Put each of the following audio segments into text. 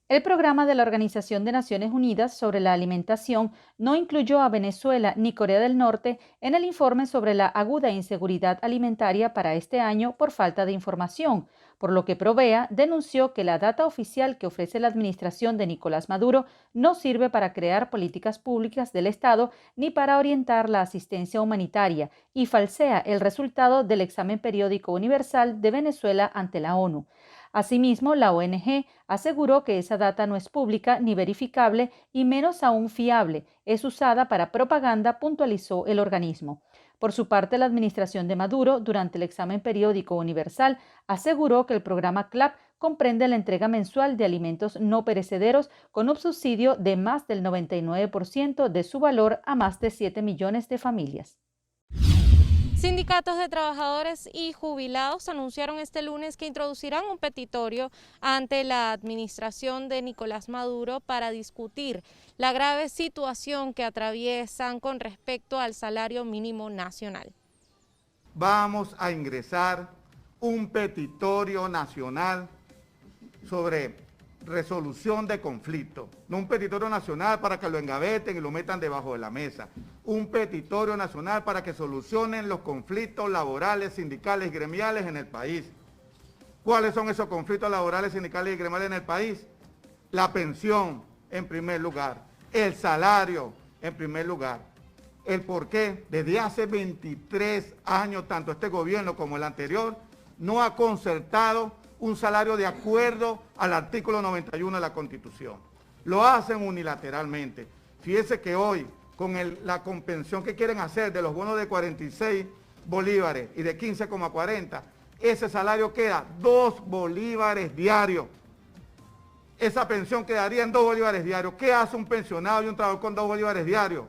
El programa de la Organización de Naciones Unidas sobre la alimentación no incluyó a Venezuela ni Corea del Norte en el informe sobre la aguda inseguridad alimentaria para este año por falta de información, por lo que Provea denunció que la data oficial que ofrece la administración de Nicolás Maduro no sirve para crear políticas públicas del Estado ni para orientar la asistencia humanitaria y falsea el resultado del examen periódico universal de Venezuela ante la ONU. Asimismo, la ONG aseguró que esa data no es pública ni verificable y menos aún fiable, es usada para propaganda, puntualizó el organismo. Por su parte, la administración de Maduro, durante el examen periódico universal, aseguró que el programa CLAP comprende la entrega mensual de alimentos no perecederos con un subsidio de más del 99% de su valor a más de 7 millones de familias. Sindicatos de trabajadores y jubilados anunciaron este lunes que introducirán un petitorio ante la administración de Nicolás Maduro para discutir la grave situación que atraviesan con respecto al salario mínimo nacional. Vamos a ingresar un petitorio nacional sobre resolución de conflictos, no un petitorio nacional para que lo engaveten y lo metan debajo de la mesa, un petitorio nacional para que solucionen los conflictos laborales, sindicales y gremiales en el país. ¿Cuáles son esos conflictos laborales, sindicales y gremiales en el país? La pensión, en primer lugar, el salario, en primer lugar. ¿El por qué? Desde hace 23 años, tanto este gobierno como el anterior, no ha concertado un salario de acuerdo al artículo 91 de la Constitución. Lo hacen unilateralmente. Fíjese que hoy, con la compensación que quieren hacer de los bonos de 46 bolívares y de 15,40, ese salario queda 2 bolívares diarios. Esa pensión quedaría en 2 bolívares diarios. ¿Qué hace un pensionado y un trabajador con 2 bolívares diarios?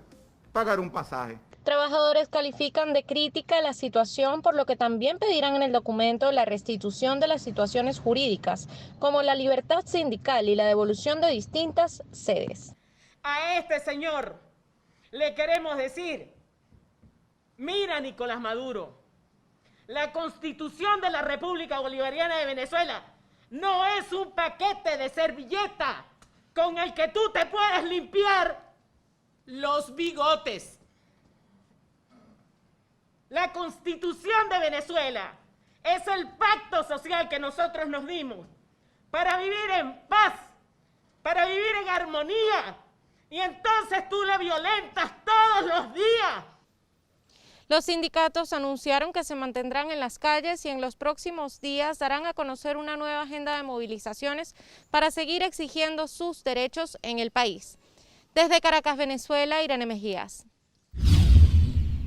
Pagar un pasaje. Trabajadores califican de crítica la situación, por lo que también pedirán en el documento la restitución de las situaciones jurídicas, como la libertad sindical y la devolución de distintas sedes. A este señor le queremos decir, mira Nicolás Maduro, la Constitución de la República Bolivariana de Venezuela no es un paquete de servilleta con el que tú te puedes limpiar los bigotes. La Constitución de Venezuela es el pacto social que nosotros nos dimos para vivir en paz, para vivir en armonía, y entonces tú la violentas todos los días. Los sindicatos anunciaron que se mantendrán en las calles y en los próximos días darán a conocer una nueva agenda de movilizaciones para seguir exigiendo sus derechos en el país. Desde Caracas, Venezuela, Irene Mejías.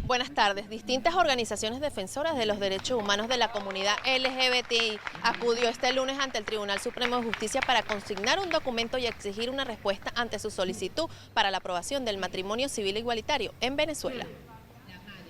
Buenas tardes. Distintas organizaciones defensoras de los derechos humanos de la comunidad LGBTI acudió este lunes ante el Tribunal Supremo de Justicia para consignar un documento y exigir una respuesta ante su solicitud para la aprobación del matrimonio civil igualitario en Venezuela.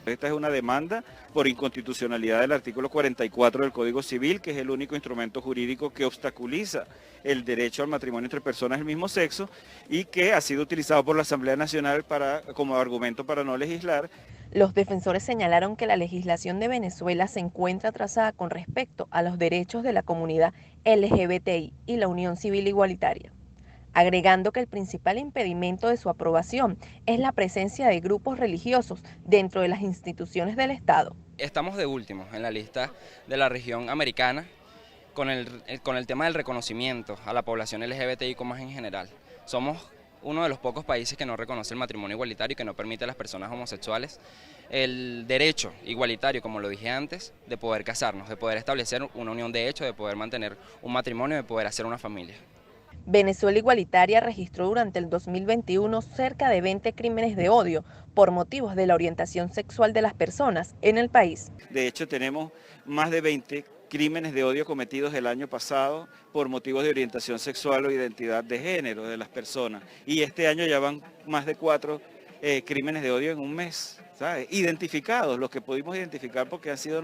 Esta es una demanda por inconstitucionalidad del artículo 44 del Código Civil, que es el único instrumento jurídico que obstaculiza el derecho al matrimonio entre personas del mismo sexo y que ha sido utilizado por la Asamblea Nacional como argumento para no legislar. Los defensores señalaron que la legislación de Venezuela se encuentra atrasada con respecto a los derechos de la comunidad LGBTI y la unión civil igualitaria, agregando que el principal impedimento de su aprobación es la presencia de grupos religiosos dentro de las instituciones del Estado. Estamos de último en la lista de la región americana con el tema del reconocimiento a la población LGBTI más en general. Somos uno de los pocos países que no reconoce el matrimonio igualitario y que no permite a las personas homosexuales el derecho igualitario, como lo dije antes, de poder casarnos, de poder establecer una unión de hecho, de poder mantener un matrimonio, de poder hacer una familia. Venezuela Igualitaria registró durante el 2021 cerca de 20 crímenes de odio por motivos de la orientación sexual de las personas en el país. De hecho, tenemos más de 20 crímenes de odio cometidos el año pasado por motivos de orientación sexual o identidad de género de las personas. Y este año ya van más de 4 crímenes de odio en un mes, ¿sabes? Identificados, los que pudimos identificar porque han sido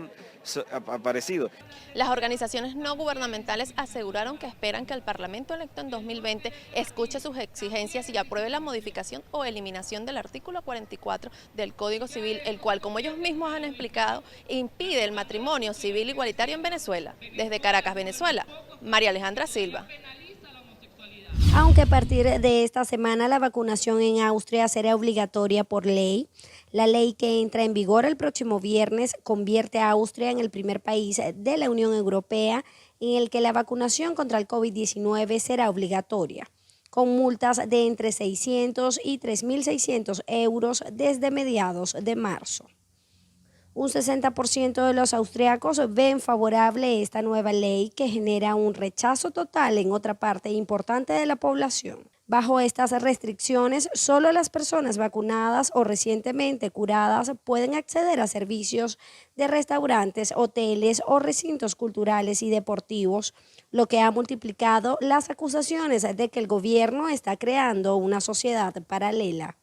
aparecidos. Las organizaciones no gubernamentales aseguraron que esperan que el Parlamento electo en 2020 escuche sus exigencias y apruebe la modificación o eliminación del artículo 44 del Código Civil, el cual, como ellos mismos han explicado, impide el matrimonio civil igualitario en Venezuela. Desde Caracas, Venezuela, María Alejandra Silva. Aunque a partir de esta semana la vacunación en Austria será obligatoria por ley, la ley que entra en vigor el próximo viernes convierte a Austria en el primer país de la Unión Europea en el que la vacunación contra el COVID-19 será obligatoria, con multas de entre 600 y 3.600 euros desde mediados de marzo. Un 60% de los austriacos ven favorable esta nueva ley que genera un rechazo total en otra parte importante de la población. Bajo estas restricciones, solo las personas vacunadas o recientemente curadas pueden acceder a servicios de restaurantes, hoteles o recintos culturales y deportivos, lo que ha multiplicado las acusaciones de que el gobierno está creando una sociedad paralela.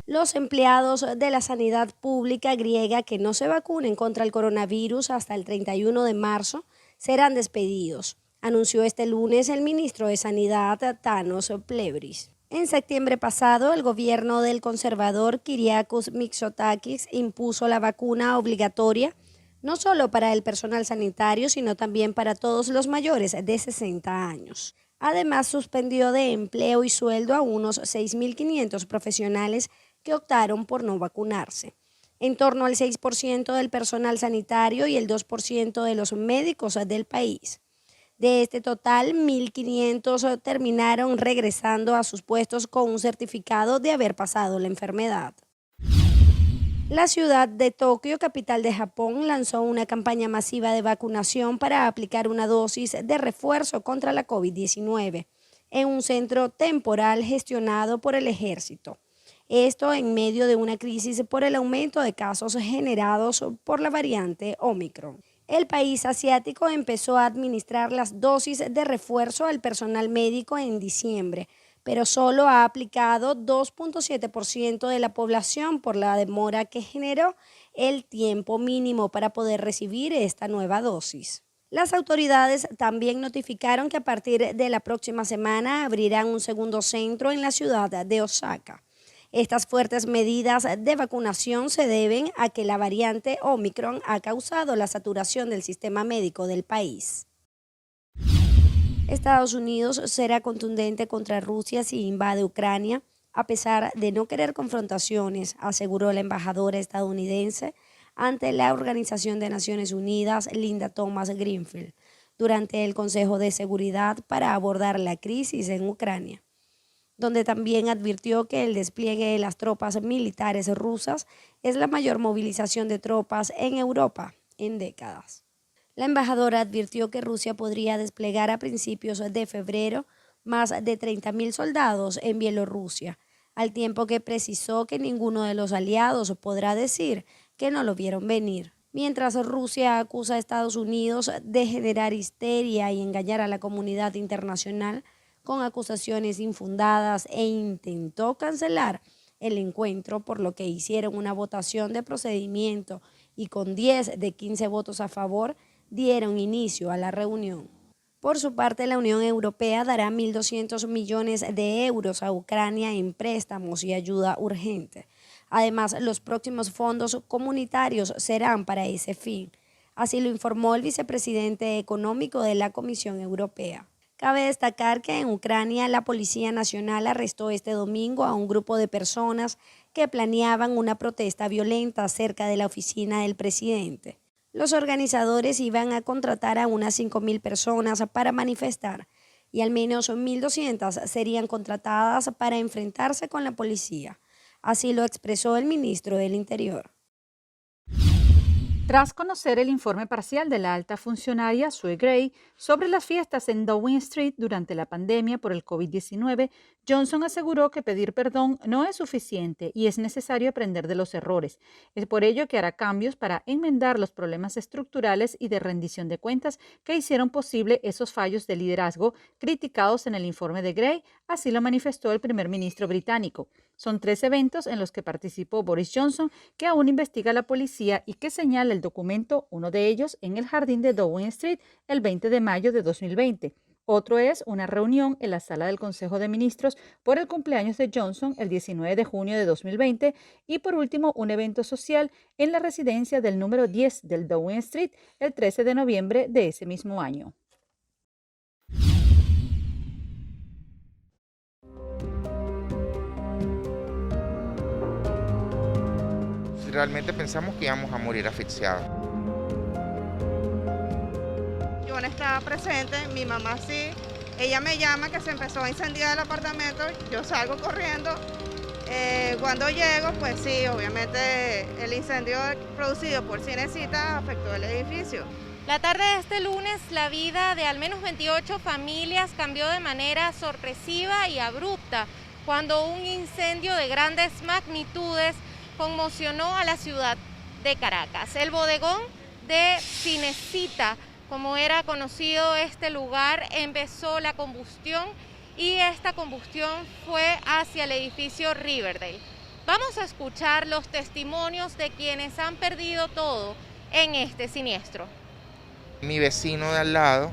Los empleados de la sanidad pública griega que no se vacunen contra el coronavirus hasta el 31 de marzo serán despedidos, anunció este lunes el ministro de Sanidad Tanos Plevris. En septiembre pasado, el gobierno del conservador Kyriakos Mitsotakis impuso la vacuna obligatoria no solo para el personal sanitario, sino también para todos los mayores de 60 años. Además, suspendió de empleo y sueldo a unos 6.500 profesionales que optaron por no vacunarse. En torno al 6% del personal sanitario y el 2% de los médicos del país. De este total, 1.500 terminaron regresando a sus puestos con un certificado de haber pasado la enfermedad. La ciudad de Tokio, capital de Japón, lanzó una campaña masiva de vacunación para aplicar una dosis de refuerzo contra la COVID-19 en un centro temporal gestionado por el ejército. Esto en medio de una crisis por el aumento de casos generados por la variante Omicron. El país asiático empezó a administrar las dosis de refuerzo al personal médico en diciembre, pero solo ha aplicado 2.7% de la población por la demora que generó el tiempo mínimo para poder recibir esta nueva dosis. Las autoridades también notificaron que a partir de la próxima semana abrirán un segundo centro en la ciudad de Osaka. Estas fuertes medidas de vacunación se deben a que la variante Omicron ha causado la saturación del sistema médico del país. Estados Unidos será contundente contra Rusia si invade Ucrania, a pesar de no querer confrontaciones, aseguró la embajadora estadounidense ante la Organización de Naciones Unidas, Linda Thomas-Greenfield, durante el Consejo de Seguridad para abordar la crisis en Ucrania, donde también advirtió que el despliegue de las tropas militares rusas es la mayor movilización de tropas en Europa en décadas. La embajadora advirtió que Rusia podría desplegar a principios de febrero más de 30.000 soldados en Bielorrusia, al tiempo que precisó que ninguno de los aliados podrá decir que no lo vieron venir. Mientras Rusia acusa a Estados Unidos de generar histeria y engañar a la comunidad internacional con acusaciones infundadas e intentó cancelar el encuentro, por lo que hicieron una votación de procedimiento y con 10 de 15 votos a favor dieron inicio a la reunión. Por su parte, la Unión Europea dará 1.200 millones de euros a Ucrania en préstamos y ayuda urgente. Además, los próximos fondos comunitarios serán para ese fin. Así lo informó el vicepresidente económico de la Comisión Europea. Cabe destacar que en Ucrania la Policía Nacional arrestó este domingo a un grupo de personas que planeaban una protesta violenta cerca de la oficina del presidente. Los organizadores iban a contratar a unas 5.000 personas para manifestar y al menos 1.200 serían contratadas para enfrentarse con la policía. Así lo expresó el ministro del Interior. Tras conocer el informe parcial de la alta funcionaria Sue Gray sobre las fiestas en Downing Street durante la pandemia por el COVID-19, Johnson aseguró que pedir perdón no es suficiente y es necesario aprender de los errores. Es por ello que hará cambios para enmendar los problemas estructurales y de rendición de cuentas que hicieron posible esos fallos de liderazgo criticados en el informe de Gray, así lo manifestó el primer ministro británico. Son 3 eventos en los que participó Boris Johnson que aún investiga la policía y que señala el documento, uno de ellos en el jardín de Downing Street el 20 de mayo de 2020. Otro es una reunión en la sala del Consejo de Ministros por el cumpleaños de Johnson el 19 de junio de 2020 y por último un evento social en la residencia del número 10 del Downing Street el 13 de noviembre de ese mismo año. realmente pensamos que íbamos a morir asfixiados. Yo no estaba presente, mi mamá sí. Ella me llama que se empezó a incendiar el apartamento, yo salgo corriendo. Cuando llego, pues sí, obviamente el incendio producido por Cinecita afectó el edificio. La tarde de este lunes, la vida de al menos 28 familias cambió de manera sorpresiva y abrupta cuando un incendio de grandes magnitudes conmocionó a la ciudad de Caracas. El bodegón de Cinecita, como era conocido este lugar, empezó la combustión y esta combustión fue hacia el edificio Riverdale. Vamos a escuchar los testimonios de quienes han perdido todo en este siniestro. Mi vecino de al lado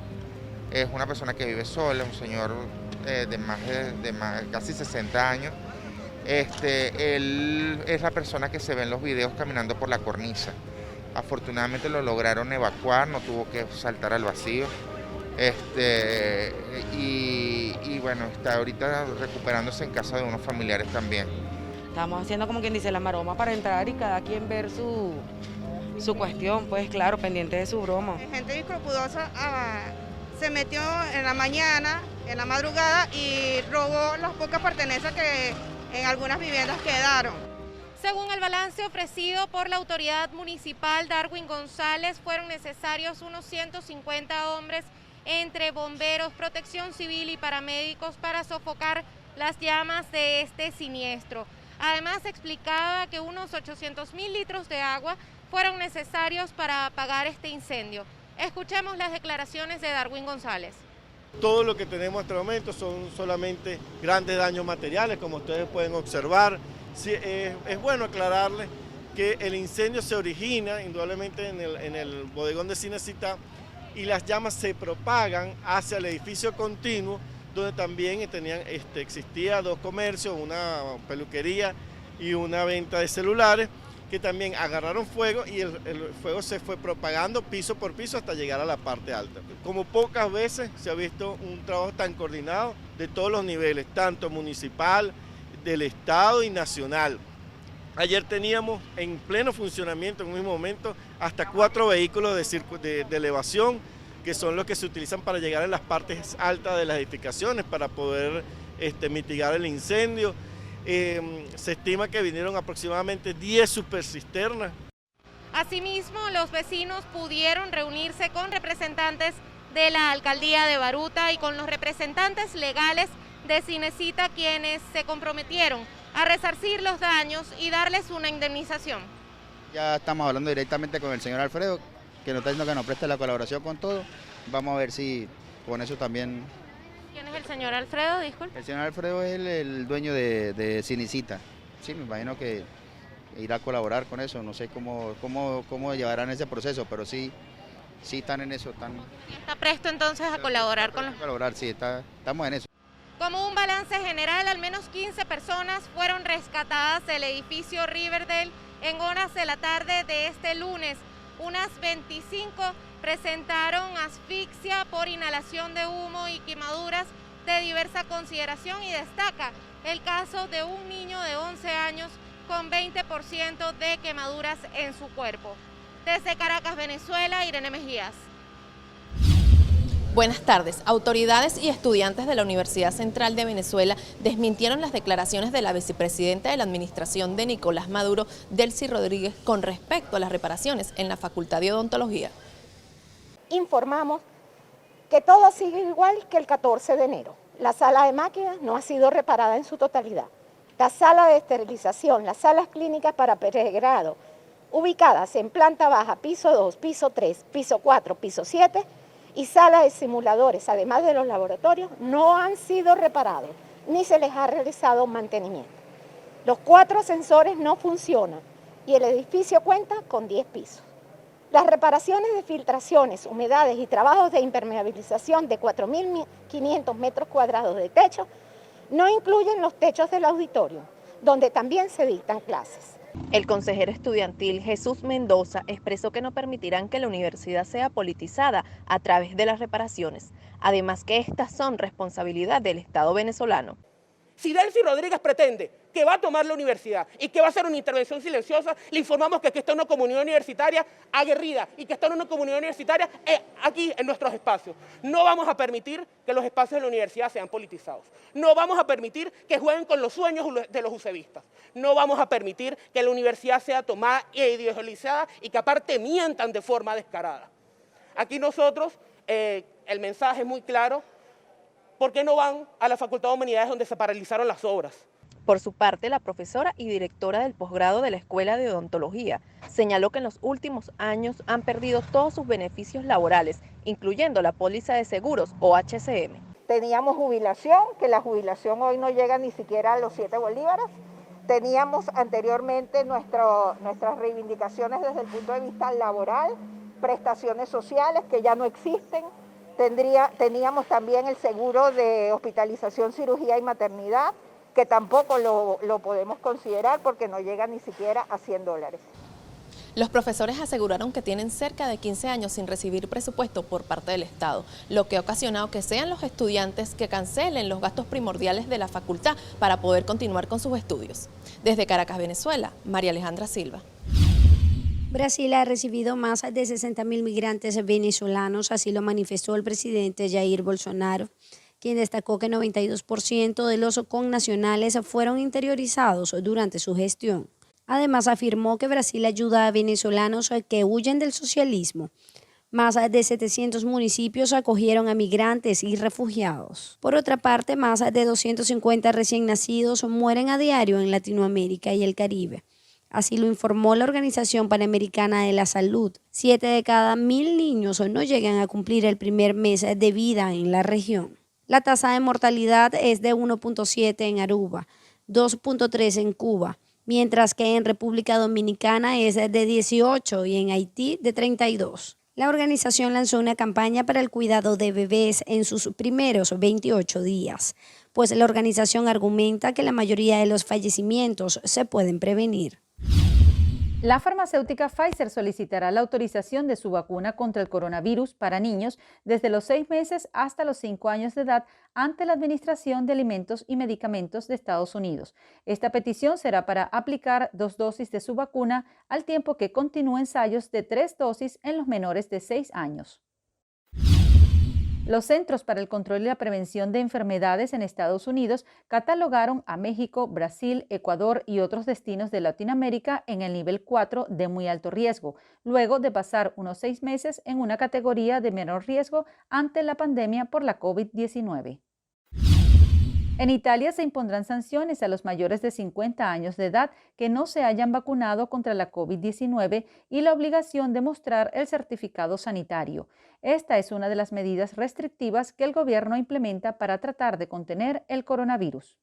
es una persona que vive sola, un señor de casi 60 años. Él es la persona que se ve en los videos caminando por la cornisa. Afortunadamente lo lograron evacuar, no tuvo que saltar al vacío. Y bueno, está ahorita recuperándose en casa de unos familiares también. Estamos haciendo como quien dice la maroma para entrar y cada quien ver su cuestión, pues claro, pendiente de su broma. Gente inescrupulosa se metió en la mañana, en la madrugada y robó las pocas pertenencias que en algunas viviendas quedaron. Según el balance ofrecido por la autoridad municipal Darwin González, fueron necesarios unos 150 hombres entre bomberos, protección civil y paramédicos para sofocar las llamas de este siniestro. Además, explicaba que unos 800.000 litros de agua fueron necesarios para apagar este incendio. Escuchemos las declaraciones de Darwin González. Todo lo que tenemos hasta el momento son solamente grandes daños materiales, como ustedes pueden observar. Sí, es bueno aclararles que el incendio se origina indudablemente en el bodegón de Cinecita y las llamas se propagan hacia el edificio continuo, donde también existía dos comercios, una peluquería y una venta de celulares, que también agarraron fuego y el fuego se fue propagando piso por piso hasta llegar a la parte alta. Como pocas veces se ha visto un trabajo tan coordinado de todos los niveles, tanto municipal, del Estado y nacional. Ayer teníamos en pleno funcionamiento en un mismo momento hasta 4 vehículos de elevación, que son los que se utilizan para llegar a las partes altas de las edificaciones para poder mitigar el incendio. Se estima que vinieron aproximadamente 10 supercisternas. Asimismo, los vecinos pudieron reunirse con representantes de la alcaldía de Baruta y con los representantes legales de Cinecita, quienes se comprometieron a resarcir los daños y darles una indemnización. Ya estamos hablando directamente con el señor Alfredo, que nos está diciendo que nos preste la colaboración con todo. Vamos a ver si con eso también... ¿Quién es el señor Alfredo? Disculpe. El señor Alfredo es el dueño de Cinecita. Sí, me imagino que irá a colaborar con eso. No sé cómo llevarán ese proceso, pero sí están en eso. ¿Está presto entonces a colaborar con los...? Colaborar, sí, estamos en eso. Como un balance general, al menos 15 personas fueron rescatadas del edificio Riverdale en horas de la tarde de este lunes. Unas 25 presentaron asfixia por inhalación de humo y quemaduras de diversa consideración, y destaca el caso de un niño de 11 años con 20% de quemaduras en su cuerpo. Desde Caracas, Venezuela, Irene Mejías. Buenas tardes. Autoridades y estudiantes de la Universidad Central de Venezuela desmintieron las declaraciones de la vicepresidenta de la administración de Nicolás Maduro, Delcy Rodríguez, con respecto a las reparaciones en la Facultad de Odontología. Informamos que todo sigue igual que el 14 de enero. La sala de máquinas no ha sido reparada en su totalidad. La sala de esterilización, las salas clínicas para pregrado, ubicadas en planta baja, piso 2, piso 3, piso 4, piso 7, y sala de simuladores, además de los laboratorios, no han sido reparados, ni se les ha realizado mantenimiento. Los 4 ascensores no funcionan y el edificio cuenta con 10 pisos. Las reparaciones de filtraciones, humedades y trabajos de impermeabilización de 4.500 metros cuadrados de techo no incluyen los techos del auditorio, donde también se dictan clases. El consejero estudiantil Jesús Mendoza expresó que no permitirán que la universidad sea politizada a través de las reparaciones, además que estas son responsabilidad del Estado venezolano. Si Delcy Rodríguez pretende que va a tomar la universidad y que va a hacer una intervención silenciosa, le informamos que aquí está una comunidad universitaria aguerrida y que está en una comunidad universitaria aquí en nuestros espacios. No vamos a permitir que los espacios de la universidad sean politizados. No vamos a permitir que jueguen con los sueños de los ucevistas. No vamos a permitir que la universidad sea tomada e ideologizada y que aparte mientan de forma descarada. Aquí nosotros, el mensaje es muy claro. ¿Por qué no van a la Facultad de Humanidades donde se paralizaron las obras? Por su parte, la profesora y directora del posgrado de la Escuela de Odontología señaló que en los últimos años han perdido todos sus beneficios laborales, incluyendo la póliza de seguros o HCM. Teníamos jubilación, que la jubilación hoy no llega ni siquiera a los 7 bolívares. Teníamos anteriormente nuestras reivindicaciones desde el punto de vista laboral, prestaciones sociales que ya no existen. Teníamos también el seguro de hospitalización, cirugía y maternidad, que tampoco lo podemos considerar porque no llega ni siquiera a $100. Los profesores aseguraron que tienen cerca de 15 años sin recibir presupuesto por parte del Estado, lo que ha ocasionado que sean los estudiantes que cancelen los gastos primordiales de la facultad para poder continuar con sus estudios. Desde Caracas, Venezuela, María Alejandra Silva. Brasil ha recibido más de 60.000 migrantes venezolanos, así lo manifestó el presidente Jair Bolsonaro, quien destacó que 92% de los connacionales fueron interiorizados durante su gestión. Además, afirmó que Brasil ayuda a venezolanos que huyen del socialismo. Más de 700 municipios acogieron a migrantes y refugiados. Por otra parte, más de 250 recién nacidos mueren a diario en Latinoamérica y el Caribe. Así lo informó la Organización Panamericana de la Salud. 7 de cada 1.000 niños no llegan a cumplir el primer mes de vida en la región. La tasa de mortalidad es de 1.7 en Aruba, 2.3 en Cuba, mientras que en República Dominicana es de 18 y en Haití de 32. La organización lanzó una campaña para el cuidado de bebés en sus primeros 28 días, pues la organización argumenta que la mayoría de los fallecimientos se pueden prevenir. La farmacéutica Pfizer solicitará la autorización de su vacuna contra el coronavirus para niños desde los 6 meses hasta los 5 años de edad ante la Administración de Alimentos y Medicamentos de Estados Unidos. Esta petición será para aplicar 2 dosis de su vacuna al tiempo que continúen ensayos de 3 dosis en los menores de 6 años. Los Centros para el Control y la Prevención de Enfermedades en Estados Unidos catalogaron a México, Brasil, Ecuador y otros destinos de Latinoamérica en el nivel 4 de muy alto riesgo, luego de pasar unos 6 meses en una categoría de menor riesgo ante la pandemia por la COVID-19. En Italia se impondrán sanciones a los mayores de 50 años de edad que no se hayan vacunado contra la COVID-19 y la obligación de mostrar el certificado sanitario. Esta es una de las medidas restrictivas que el gobierno implementa para tratar de contener el coronavirus.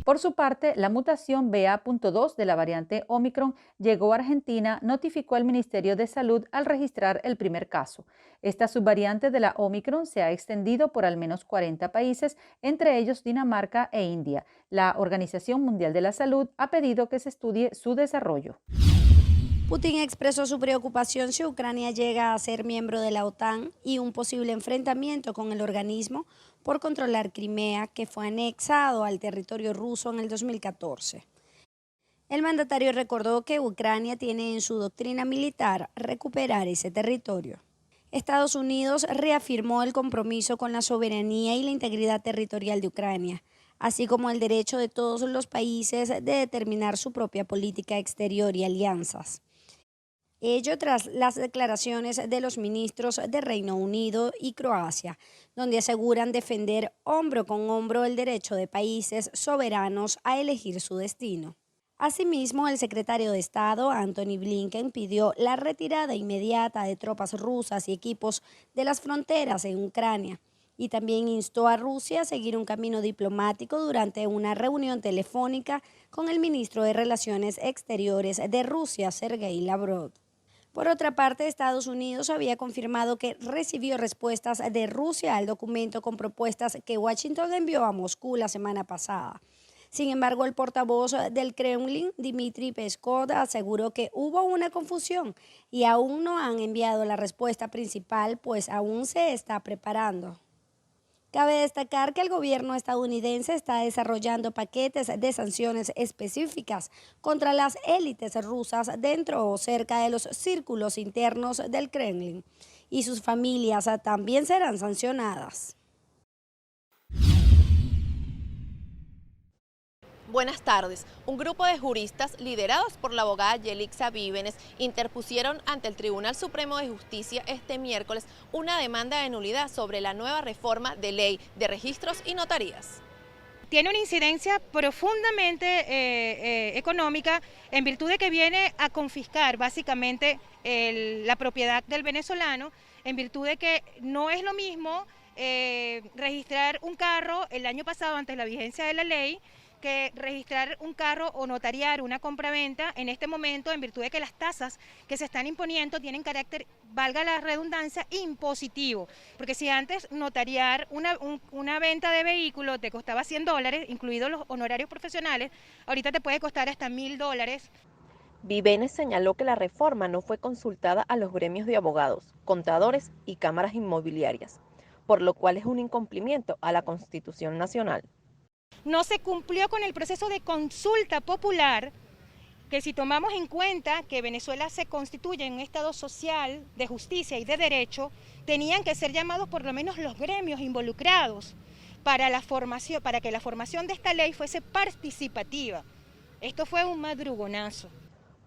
Por su parte, la mutación BA.2 de la variante Omicron llegó a Argentina, notificó el Ministerio de Salud al registrar el primer caso. Esta subvariante de la Omicron se ha extendido por al menos 40 países, entre ellos Dinamarca e India. La Organización Mundial de la Salud ha pedido que se estudie su desarrollo. Putin expresó su preocupación si Ucrania llega a ser miembro de la OTAN y un posible enfrentamiento con el organismo por controlar Crimea, que fue anexado al territorio ruso en el 2014. El mandatario recordó que Ucrania tiene en su doctrina militar recuperar ese territorio. Estados Unidos reafirmó el compromiso con la soberanía y la integridad territorial de Ucrania, así como el derecho de todos los países de determinar su propia política exterior y alianzas. Ello tras las declaraciones de los ministros de Reino Unido y Croacia, donde aseguran defender hombro con hombro el derecho de países soberanos a elegir su destino. Asimismo, el secretario de Estado, Antony Blinken, pidió la retirada inmediata de tropas rusas y equipos de las fronteras en Ucrania y también instó a Rusia a seguir un camino diplomático durante una reunión telefónica con el ministro de Relaciones Exteriores de Rusia, Sergei Lavrov. Por otra parte, Estados Unidos había confirmado que recibió respuestas de Rusia al documento con propuestas que Washington envió a Moscú la semana pasada. Sin embargo, el portavoz del Kremlin, Dmitry Peskov, aseguró que hubo una confusión y aún no han enviado la respuesta principal, pues aún se está preparando. Cabe destacar que el gobierno estadounidense está desarrollando paquetes de sanciones específicas contra las élites rusas dentro o cerca de los círculos internos del Kremlin, y sus familias también serán sancionadas. Buenas tardes. Un grupo de juristas liderados por la abogada Yelixa Vívenes interpusieron ante el Tribunal Supremo de Justicia este miércoles una demanda de nulidad sobre la nueva reforma de ley de registros y notarías. Tiene una incidencia profundamente económica en virtud de que viene a confiscar básicamente la propiedad del venezolano, en virtud de que no es lo mismo registrar un carro el año pasado antes de la vigencia de la ley que registrar un carro o notariar una compraventa en este momento, en virtud de que las tasas que se están imponiendo tienen carácter, valga la redundancia, impositivo. Porque si antes notariar una venta de vehículo te costaba $100, incluidos los honorarios profesionales, ahorita te puede costar hasta $1000. Vívenes señaló que la reforma no fue consultada a los gremios de abogados, contadores y cámaras inmobiliarias, por lo cual es un incumplimiento a la Constitución Nacional. No se cumplió con el proceso de consulta popular, que si tomamos en cuenta que Venezuela se constituye en un estado social, de justicia y de derecho, tenían que ser llamados por lo menos los gremios involucrados para que la formación de esta ley fuese participativa. Esto fue un madrugonazo.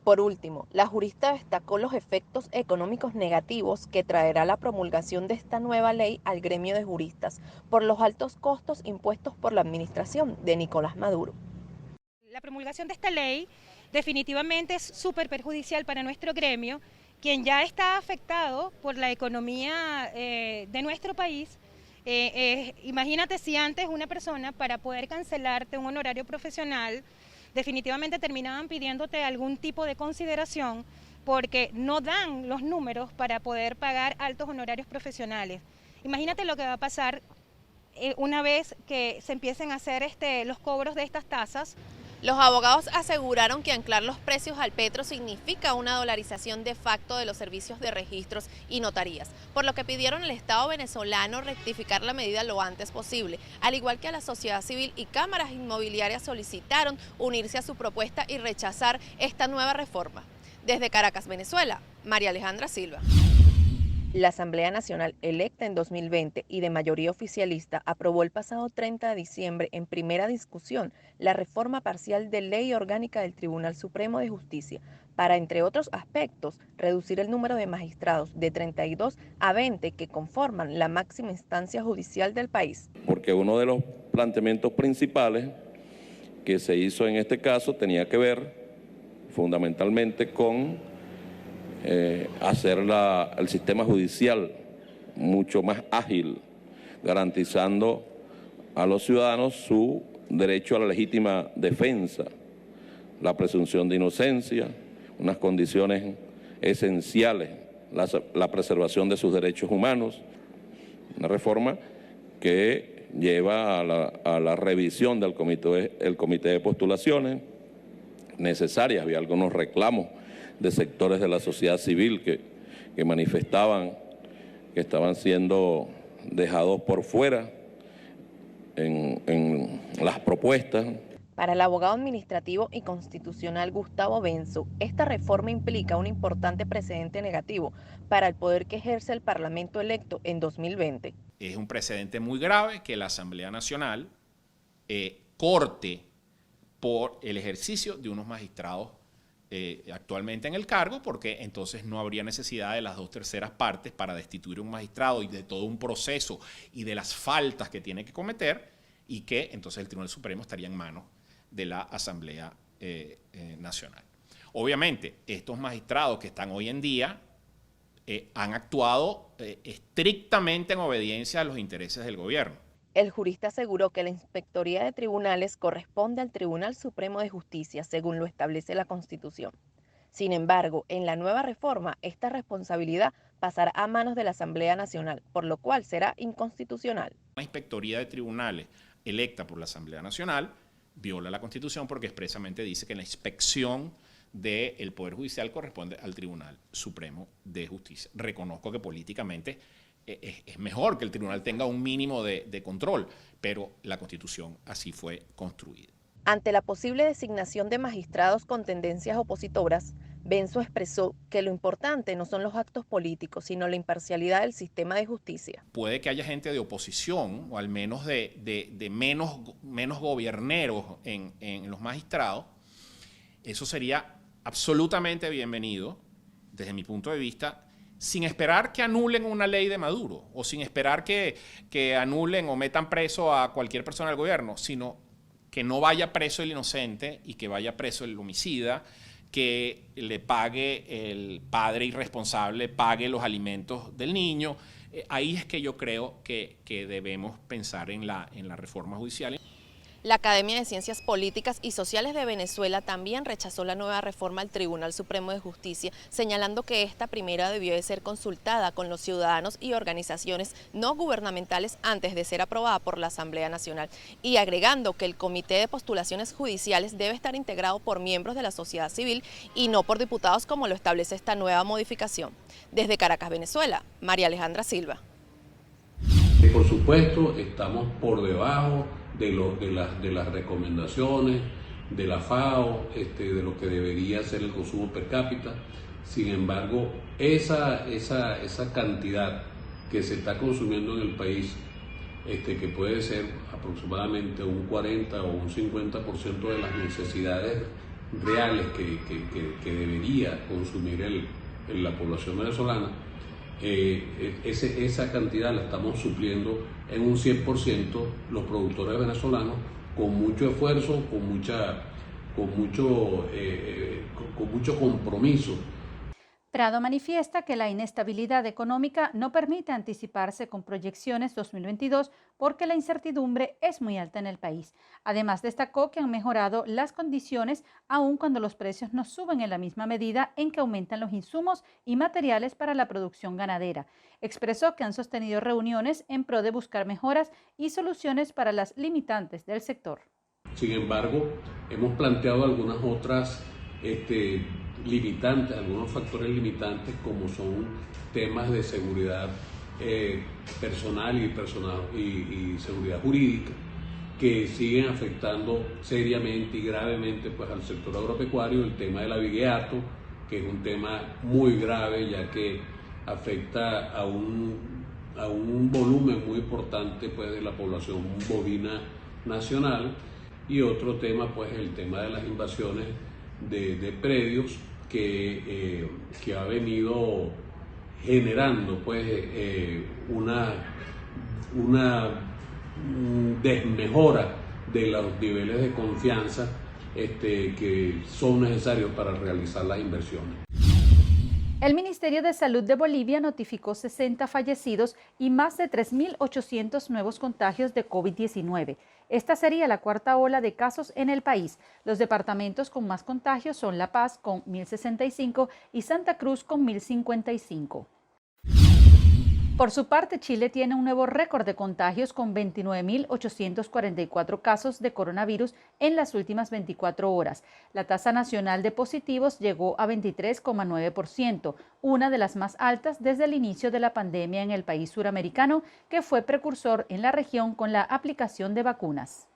Por último, la jurista destacó los efectos económicos negativos que traerá la promulgación de esta nueva ley al gremio de juristas por los altos costos impuestos por la administración de Nicolás Maduro. La promulgación de esta ley definitivamente es súper perjudicial para nuestro gremio, quien ya está afectado por la economía de nuestro país. Imagínate si antes una persona, para poder cancelarte un honorario profesional, definitivamente terminaban pidiéndote algún tipo de consideración porque no dan los números para poder pagar altos honorarios profesionales. Imagínate lo que va a pasar una vez que se empiecen a hacer los cobros de estas tasas. Los abogados aseguraron que anclar los precios al petro significa una dolarización de facto de los servicios de registros y notarías, por lo que pidieron al Estado venezolano rectificar la medida lo antes posible, al igual que a la sociedad civil y cámaras inmobiliarias solicitaron unirse a su propuesta y rechazar esta nueva reforma. Desde Caracas, Venezuela, María Alejandra Silva. La Asamblea Nacional electa en 2020 y de mayoría oficialista aprobó el pasado 30 de diciembre en primera discusión la reforma parcial de Ley Orgánica del Tribunal Supremo de Justicia para, entre otros aspectos, reducir el número de magistrados de 32 a 20 que conforman la máxima instancia judicial del país. Porque uno de los planteamientos principales que se hizo en este caso tenía que ver fundamentalmente con hacer el sistema judicial mucho más ágil, garantizando a los ciudadanos su derecho a la legítima defensa, la presunción de inocencia, unas condiciones esenciales, la preservación de sus derechos humanos, una reforma que lleva a la revisión del comité de postulaciones necesarias. Había algunos reclamos de sectores de la sociedad civil que manifestaban que estaban siendo dejados por fuera en las propuestas. Para el abogado administrativo y constitucional Gustavo Benzo, esta reforma implica un importante precedente negativo para el poder que ejerce el Parlamento electo en 2020. Es un precedente muy grave que la Asamblea Nacional corte por el ejercicio de unos magistrados actualmente en el cargo, porque entonces no habría necesidad de las 2/3 partes para destituir a un magistrado y de todo un proceso y de las faltas que tiene que cometer, y que entonces el Tribunal Supremo estaría en manos de la Asamblea Nacional. Obviamente, estos magistrados que están hoy en día han actuado estrictamente en obediencia a los intereses del gobierno. El jurista aseguró que la Inspectoría de Tribunales corresponde al Tribunal Supremo de Justicia, según lo establece la Constitución. Sin embargo, en la nueva reforma, esta responsabilidad pasará a manos de la Asamblea Nacional, por lo cual será inconstitucional. La Inspectoría de Tribunales electa por la Asamblea Nacional viola la Constitución porque expresamente dice que la inspección del Poder Judicial corresponde al Tribunal Supremo de Justicia. Reconozco que políticamente es mejor que el tribunal tenga un mínimo de control, pero la Constitución así fue construida. Ante la posible designación de magistrados con tendencias opositoras, Benzo expresó que lo importante no son los actos políticos, sino la imparcialidad del sistema de justicia. Puede que haya gente de oposición, o al menos de menos gobierneros en los magistrados. Eso sería absolutamente bienvenido, desde mi punto de vista, sin esperar que anulen una ley de Maduro, o sin esperar que anulen o metan preso a cualquier persona del gobierno, sino que no vaya preso el inocente y que vaya preso el homicida, que le pague el padre irresponsable, pague los alimentos del niño. Ahí es que yo creo que debemos pensar en la reforma judicial. La Academia de Ciencias Políticas y Sociales de Venezuela también rechazó la nueva reforma al Tribunal Supremo de Justicia, señalando que esta primera debió de ser consultada con los ciudadanos y organizaciones no gubernamentales antes de ser aprobada por la Asamblea Nacional, y agregando que el Comité de Postulaciones Judiciales debe estar integrado por miembros de la sociedad civil y no por diputados como lo establece esta nueva modificación. Desde Caracas, Venezuela, María Alejandra Silva. Por supuesto, estamos por debajo de las recomendaciones de la FAO, de lo que debería ser el consumo per cápita. Sin embargo, esa cantidad que se está consumiendo en el país, que puede ser aproximadamente un 40 o un 50% de las necesidades reales que debería consumir la población venezolana, esa cantidad la estamos supliendo en un 100% los productores venezolanos, con mucho esfuerzo, con mucho compromiso. Prado manifiesta que la inestabilidad económica no permite anticiparse con proyecciones 2022 porque la incertidumbre es muy alta en el país. Además, destacó que han mejorado las condiciones aun cuando los precios no suben en la misma medida en que aumentan los insumos y materiales para la producción ganadera. Expresó que han sostenido reuniones en pro de buscar mejoras y soluciones para las limitantes del sector. Sin embargo, hemos planteado algunas otras limitantes, algunos factores limitantes, como son temas de seguridad personal y seguridad jurídica, que siguen afectando seriamente y gravemente al sector agropecuario. El tema del abigeato, que es un tema muy grave, ya que afecta a un volumen muy importante de la población bovina nacional. Y otro tema, el tema de las invasiones de predios, que ha venido generando una desmejora de los niveles de confianza que son necesarios para realizar las inversiones. El Ministerio de Salud de Bolivia notificó 60 fallecidos y más de 3.800 nuevos contagios de COVID-19. Esta sería la cuarta ola de casos en el país. Los departamentos con más contagios son La Paz con 1.065 y Santa Cruz con 1.055. Por su parte, Chile tiene un nuevo récord de contagios con 29.844 casos de coronavirus en las últimas 24 horas. La tasa nacional de positivos llegó a 23,9%, una de las más altas desde el inicio de la pandemia en el país suramericano, que fue precursor en la región con la aplicación de vacunas.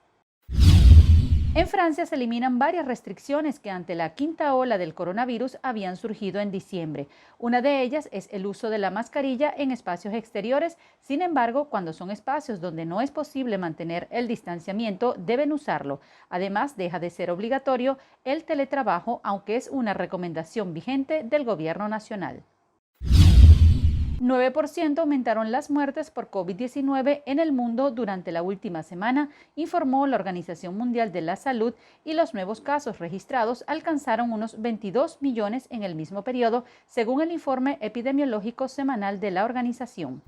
En Francia se eliminan varias restricciones que ante la quinta ola del coronavirus habían surgido en diciembre. Una de ellas es el uso de la mascarilla en espacios exteriores. Sin embargo, cuando son espacios donde no es posible mantener el distanciamiento, deben usarlo. Además, deja de ser obligatorio el teletrabajo, aunque es una recomendación vigente del Gobierno nacional. 9% aumentaron las muertes por COVID-19 en el mundo durante la última semana, informó la Organización Mundial de la Salud, y los nuevos casos registrados alcanzaron unos 22 millones en el mismo periodo, según el informe epidemiológico semanal de la organización.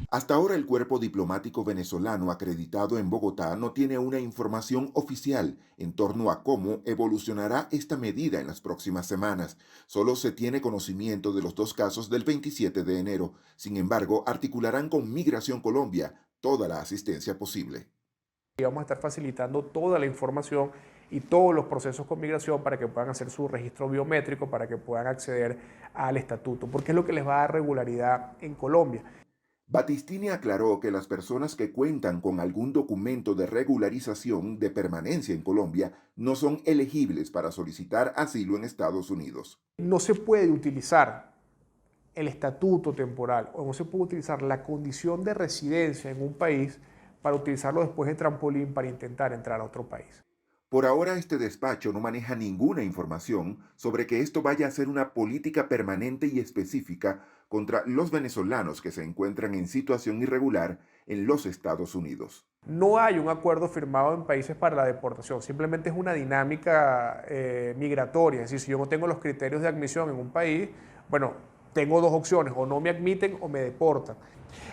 Hasta ahora el cuerpo diplomático venezolano acreditado en Bogotá no tiene una información oficial en torno a cómo evolucionará esta medida en las próximas semanas. Solo se tiene conocimiento de los 2 casos del 27 de enero. Sin embargo, articularán con Migración Colombia toda la asistencia posible. Vamos a estar facilitando toda la información y todos los procesos con migración para que puedan hacer su registro biométrico, para que puedan acceder al estatuto, porque es lo que les va a dar regularidad en Colombia. Battistini aclaró que las personas que cuentan con algún documento de regularización de permanencia en Colombia no son elegibles para solicitar asilo en Estados Unidos. No se puede utilizar el estatuto temporal o no se puede utilizar la condición de residencia en un país para utilizarlo después de trampolín para intentar entrar a otro país. Por ahora, este despacho no maneja ninguna información sobre que esto vaya a ser una política permanente y específica contra los venezolanos que se encuentran en situación irregular en los Estados Unidos. No hay un acuerdo firmado en países para la deportación, simplemente es una dinámica migratoria. Es decir, si yo no tengo los criterios de admisión en un país, bueno, tengo dos opciones, o no me admiten o me deportan.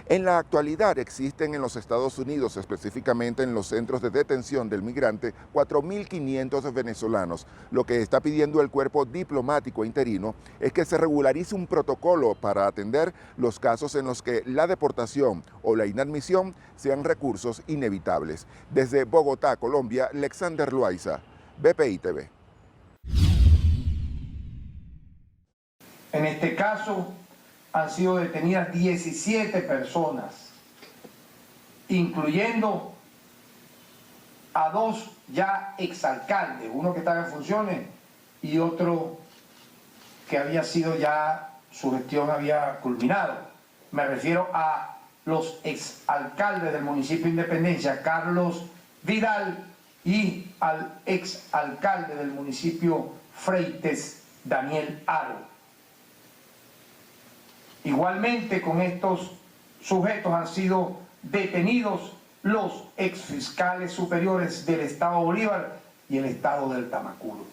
En la actualidad existen en los Estados Unidos, específicamente en los centros de detención del migrante, 4.500 venezolanos. Lo que está pidiendo el cuerpo diplomático interino es que se regularice un protocolo para atender los casos en los que la deportación o la inadmisión sean recursos inevitables. Desde Bogotá, Colombia, Alexander Loaiza, BPI TV. En este caso, han sido detenidas 17 personas, incluyendo a 2 ya exalcaldes, uno que estaba en funciones y otro que había sido ya, su gestión había culminado. Me refiero a los exalcaldes del municipio de Independencia, Carlos Vidal, y al exalcalde del municipio Freites, Daniel Aro. Igualmente, con estos sujetos han sido detenidos los exfiscales superiores del Estado Bolívar y el Estado del Tamacuro.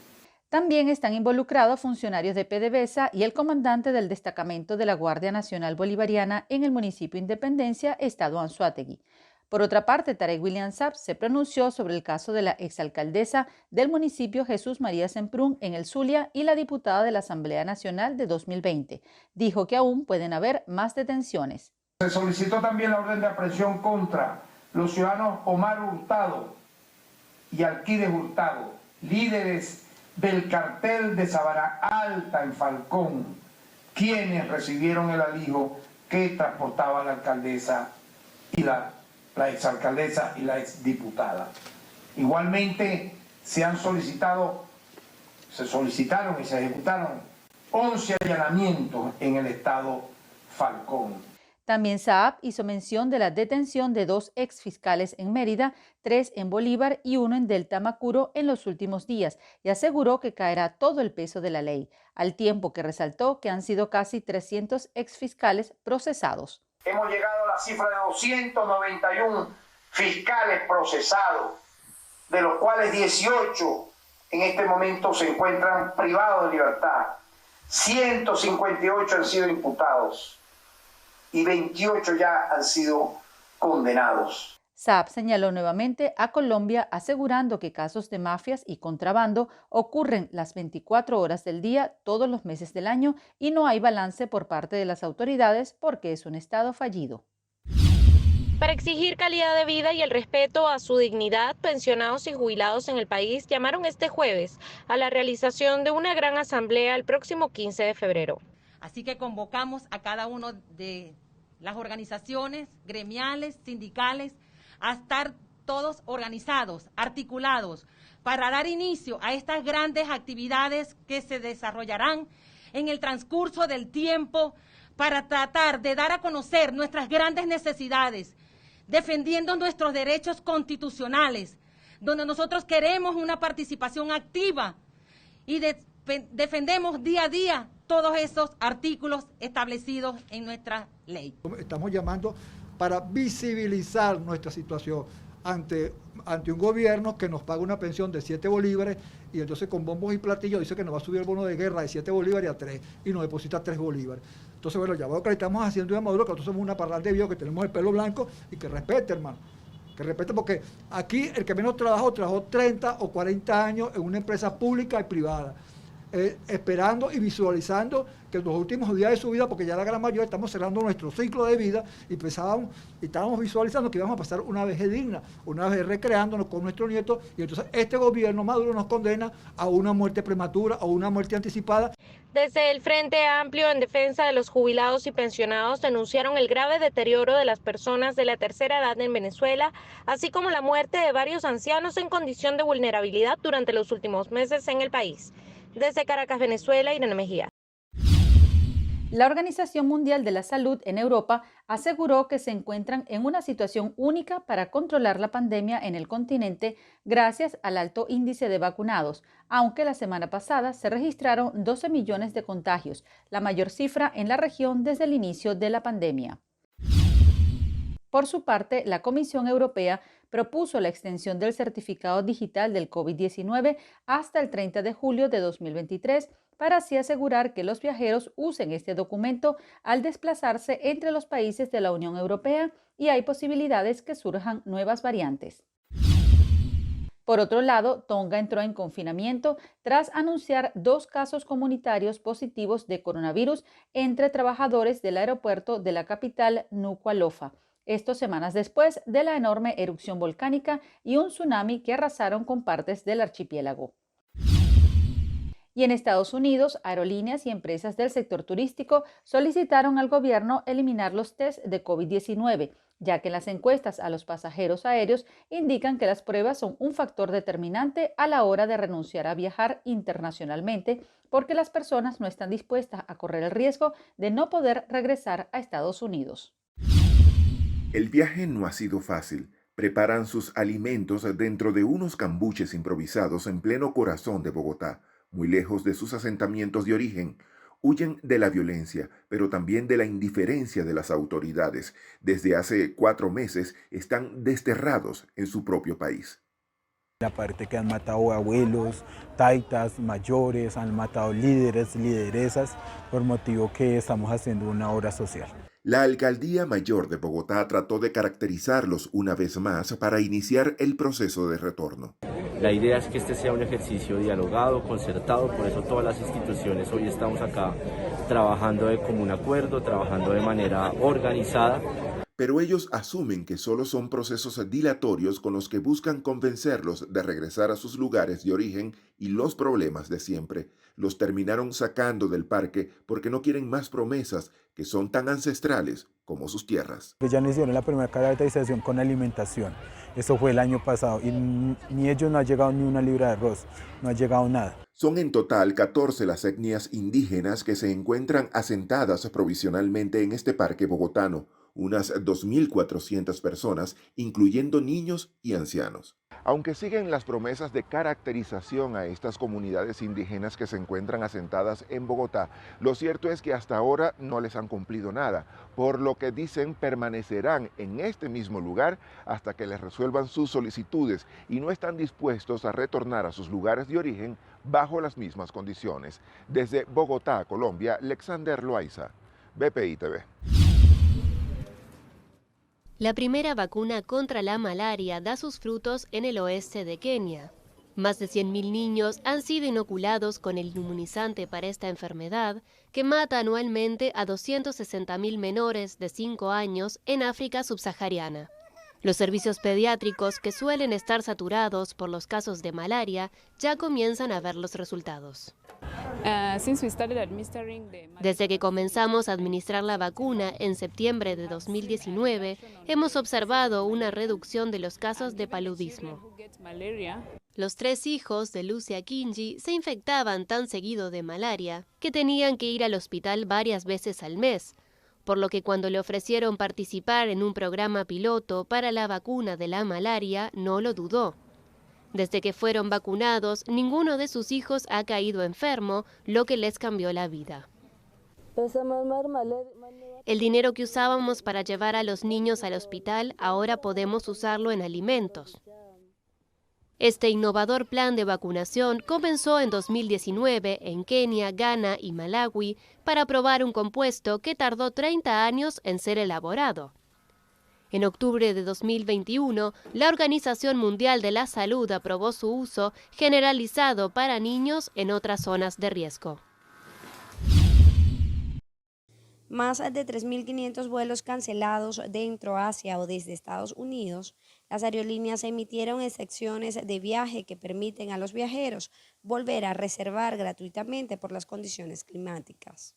También están involucrados funcionarios de PDVSA y el comandante del destacamento de la Guardia Nacional Bolivariana en el municipio Independencia, Estado Anzoátegui. Por otra parte, Tarek William Saab se pronunció sobre el caso de la exalcaldesa del municipio Jesús María Semprún en el Zulia y la diputada de la Asamblea Nacional de 2020. Dijo que aún pueden haber más detenciones. Se solicitó también la orden de aprehensión contra los ciudadanos Omar Hurtado y Alquides Hurtado, líderes del cartel de Sabana Alta en Falcón, quienes recibieron el alijo que transportaba la alcaldesa y la exalcaldesa y la exdiputada. Igualmente se solicitaron y se ejecutaron 11 allanamientos en el estado Falcón. También Saab hizo mención de la detención de 2 exfiscales en Mérida, 3 en Bolívar y 1 en Delta Macuro en los últimos días, y aseguró que caerá todo el peso de la ley, al tiempo que resaltó que han sido casi 300 exfiscales procesados. Hemos llegado a la cifra de 291 fiscales procesados, de los cuales 18 en este momento se encuentran privados de libertad, 158 han sido imputados y 28 ya han sido condenados. Saab señaló nuevamente a Colombia asegurando que casos de mafias y contrabando ocurren las 24 horas del día todos los meses del año y no hay balance por parte de las autoridades porque es un estado fallido. Para exigir calidad de vida y el respeto a su dignidad, pensionados y jubilados en el país llamaron este jueves a la realización de una gran asamblea el próximo 15 de febrero. Así que convocamos a cada uno de las organizaciones gremiales, sindicales, a estar todos organizados, articulados, para dar inicio a estas grandes actividades que se desarrollarán en el transcurso del tiempo para tratar de dar a conocer nuestras grandes necesidades, defendiendo nuestros derechos constitucionales, donde nosotros queremos una participación activa y defendemos día a día todos esos artículos establecidos en nuestra ley. Estamos llamando para visibilizar nuestra situación ante un gobierno que nos paga una pensión de 7 bolívares y entonces con bombos y platillos dice que nos va a subir el bono de guerra de 7 bolívares a 3 y nos deposita 3 bolívares. Entonces, bueno, ya veo que le estamos haciendo a Maduro que nosotros somos una parlante viejo, que tenemos el pelo blanco y que respete, hermano. Que respete porque aquí el que menos trabajó 30 o 40 años en una empresa pública y privada. esperando y visualizando que en los últimos días de su vida, porque ya la gran mayoría estamos cerrando nuestro ciclo de vida y estábamos visualizando que íbamos a pasar una vejez digna, una vejez recreándonos con nuestros nietos, y entonces este gobierno Maduro nos condena a una muerte prematura o una muerte anticipada. Desde el Frente Amplio en Defensa de los Jubilados y Pensionados denunciaron el grave deterioro de las personas de la tercera edad en Venezuela, así como la muerte de varios ancianos en condición de vulnerabilidad durante los últimos meses en el país. Desde Caracas, Venezuela, Irene Mejía. La Organización Mundial de la Salud en Europa aseguró que se encuentran en una situación única para controlar la pandemia en el continente gracias al alto índice de vacunados, aunque la semana pasada se registraron 12 millones de contagios, la mayor cifra en la región desde el inicio de la pandemia. Por su parte, la Comisión Europea propuso la extensión del certificado digital del COVID-19 hasta el 30 de julio de 2023 para así asegurar que los viajeros usen este documento al desplazarse entre los países de la Unión Europea y hay posibilidades que surjan nuevas variantes. Por otro lado, Tonga entró en confinamiento tras anunciar 2 casos comunitarios positivos de coronavirus entre trabajadores del aeropuerto de la capital Nuku'alofa. Esto semanas después de la enorme erupción volcánica y un tsunami que arrasaron con partes del archipiélago. Y en Estados Unidos, aerolíneas y empresas del sector turístico solicitaron al gobierno eliminar los test de COVID-19, ya que las encuestas a los pasajeros aéreos indican que las pruebas son un factor determinante a la hora de renunciar a viajar internacionalmente, porque las personas no están dispuestas a correr el riesgo de no poder regresar a Estados Unidos. El viaje no ha sido fácil. Preparan sus alimentos dentro de unos cambuches improvisados en pleno corazón de Bogotá, muy lejos de sus asentamientos de origen. Huyen de la violencia, pero también de la indiferencia de las autoridades. Desde hace 4 meses están desterrados en su propio país. La parte que han matado abuelos, taitas, mayores, han matado líderes, lideresas, por motivo que estamos haciendo una obra social. La Alcaldía Mayor de Bogotá trató de caracterizarlos una vez más para iniciar el proceso de retorno. La idea es que este sea un ejercicio dialogado, concertado, por eso todas las instituciones hoy estamos acá trabajando de común acuerdo, trabajando de manera organizada. Pero ellos asumen que solo son procesos dilatorios con los que buscan convencerlos de regresar a sus lugares de origen y los problemas de siempre. Los terminaron sacando del parque porque no quieren más promesas que son tan ancestrales como sus tierras. Ya nos hicieron la primera caracterización con alimentación. Eso fue el año pasado y ni ellos no ha llegado ni una libra de arroz, no ha llegado nada. Son en total 14 las etnias indígenas que se encuentran asentadas provisionalmente en este parque bogotano, unas 2.400 personas, incluyendo niños y ancianos. Aunque siguen las promesas de caracterización a estas comunidades indígenas que se encuentran asentadas en Bogotá, lo cierto es que hasta ahora no les han cumplido nada, por lo que dicen permanecerán en este mismo lugar hasta que les resuelvan sus solicitudes y no están dispuestos a retornar a sus lugares de origen bajo las mismas condiciones. Desde Bogotá, Colombia, Alexander Loaiza, BPI TV. La primera vacuna contra la malaria da sus frutos en el oeste de Kenia. Más de 100.000 niños han sido inoculados con el inmunizante para esta enfermedad, que mata anualmente a 260.000 menores de 5 años en África subsahariana. Los servicios pediátricos, que suelen estar saturados por los casos de malaria, ya comienzan a ver los resultados. Desde que comenzamos a administrar la vacuna en septiembre de 2019, hemos observado una reducción de los casos de paludismo. Los 3 hijos de Lucia Kinji se infectaban tan seguido de malaria que tenían que ir al hospital varias veces al mes, por lo que cuando le ofrecieron participar en un programa piloto para la vacuna de la malaria, no lo dudó. Desde que fueron vacunados, ninguno de sus hijos ha caído enfermo, lo que les cambió la vida. El dinero que usábamos para llevar a los niños al hospital, ahora podemos usarlo en alimentos. Este innovador plan de vacunación comenzó en 2019 en Kenia, Ghana y Malawi para probar un compuesto que tardó 30 años en ser elaborado. En octubre de 2021, la Organización Mundial de la Salud aprobó su uso generalizado para niños en otras zonas de riesgo. Más de 3.500 vuelos cancelados dentro, hacia o desde Estados Unidos. Las aerolíneas emitieron excepciones de viaje que permiten a los viajeros volver a reservar gratuitamente por las condiciones climáticas.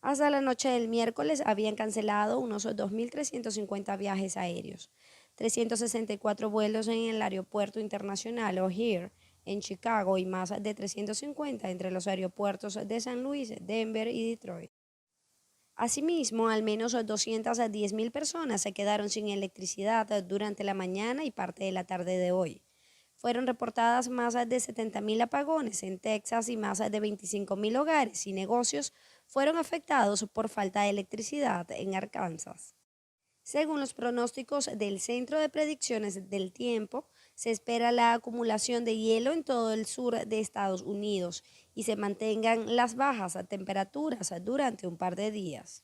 Hasta la noche del miércoles habían cancelado unos 2.350 viajes aéreos, 364 vuelos en el Aeropuerto Internacional O'Hare en Chicago y más de 350 entre los aeropuertos de San Luis, Denver y Detroit. Asimismo, al menos 210.000 personas se quedaron sin electricidad durante la mañana y parte de la tarde de hoy. Fueron reportadas más de 70.000 apagones en Texas y más de 25.000 hogares y negocios fueron afectados por falta de electricidad en Arkansas. Según los pronósticos del Centro de Predicciones del Tiempo, se espera la acumulación de hielo en todo el sur de Estados Unidos y se mantengan las bajas temperaturas durante un par de días.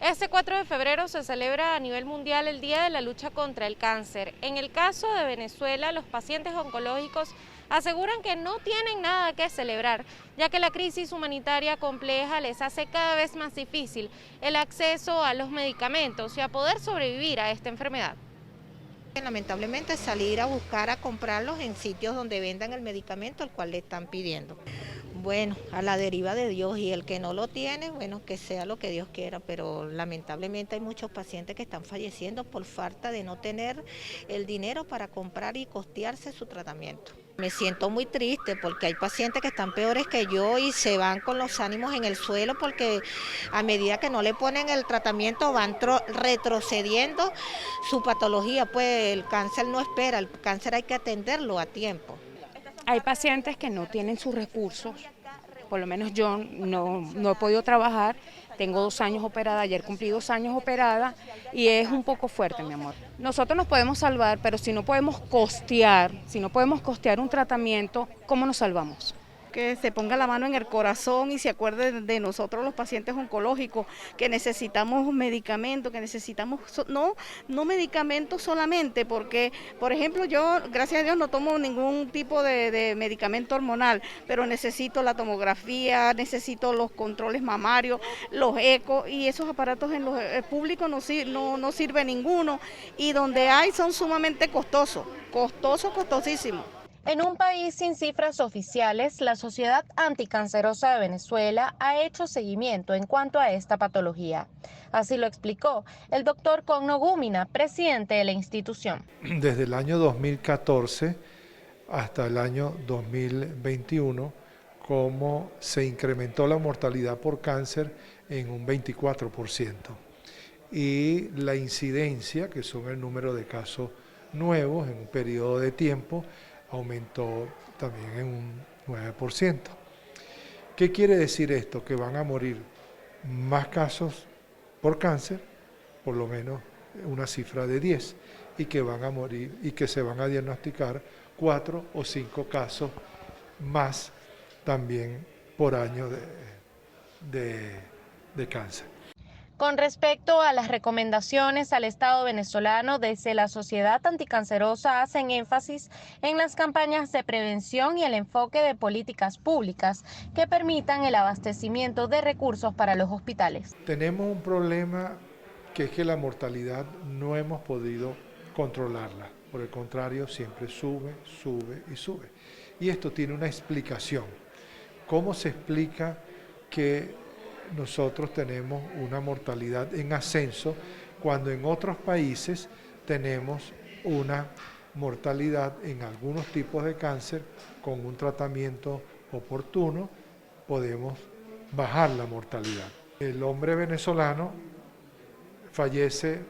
Este 4 de febrero se celebra a nivel mundial el Día de la Lucha contra el Cáncer. En el caso de Venezuela, los pacientes oncológicos aseguran que no tienen nada que celebrar, ya que la crisis humanitaria compleja les hace cada vez más difícil el acceso a los medicamentos y a poder sobrevivir a esta enfermedad. Lamentablemente salir a buscar a comprarlos en sitios donde vendan el medicamento al cual le están pidiendo. Bueno, a la deriva de Dios, y el que no lo tiene, bueno, que sea lo que Dios quiera, pero lamentablemente hay muchos pacientes que están falleciendo por falta de no tener el dinero para comprar y costearse su tratamiento. Me siento muy triste porque hay pacientes que están peores que yo y se van con los ánimos en el suelo porque a medida que no le ponen el tratamiento van retrocediendo su patología, pues el cáncer no espera, el cáncer hay que atenderlo a tiempo. Hay pacientes que no tienen sus recursos, por lo menos yo no he podido trabajar, tengo 2 años operada, ayer cumplí 2 años operada y es un poco fuerte, mi amor. Nosotros nos podemos salvar, pero si no podemos costear un tratamiento, ¿cómo nos salvamos? Que se ponga la mano en el corazón y se acuerde de nosotros los pacientes oncológicos, que necesitamos medicamentos, que necesitamos, no medicamentos solamente, porque, por ejemplo, yo, gracias a Dios, no tomo ningún tipo de medicamento hormonal, pero necesito la tomografía, necesito los controles mamarios, los ecos, y esos aparatos en los públicos no sirve ninguno, y donde hay son sumamente costosísimos. En un país sin cifras oficiales, la Sociedad Anticancerosa de Venezuela ha hecho seguimiento en cuanto a esta patología. Así lo explicó el doctor Conno Gúmina, presidente de la institución. Desde el año 2014 hasta el año 2021, cómo se incrementó la mortalidad por cáncer en un 24%. Y la incidencia, que son el número de casos nuevos en un periodo de tiempo, aumentó también en un 9%. ¿Qué quiere decir esto? Que van a morir más casos por cáncer, por lo menos una cifra de 10, y que van a morir y que se van a diagnosticar 4 o 5 casos más también por año de cáncer. Con respecto a las recomendaciones al Estado venezolano, desde la Sociedad Anticancerosa hacen énfasis en las campañas de prevención y el enfoque de políticas públicas que permitan el abastecimiento de recursos para los hospitales. Tenemos un problema que es que la mortalidad no hemos podido controlarla. Por el contrario, siempre sube. Y esto tiene una explicación. ¿Cómo se explica que nosotros tenemos una mortalidad en ascenso cuando en otros países tenemos una mortalidad en algunos tipos de cáncer con un tratamiento oportuno podemos bajar la mortalidad? El hombre venezolano fallece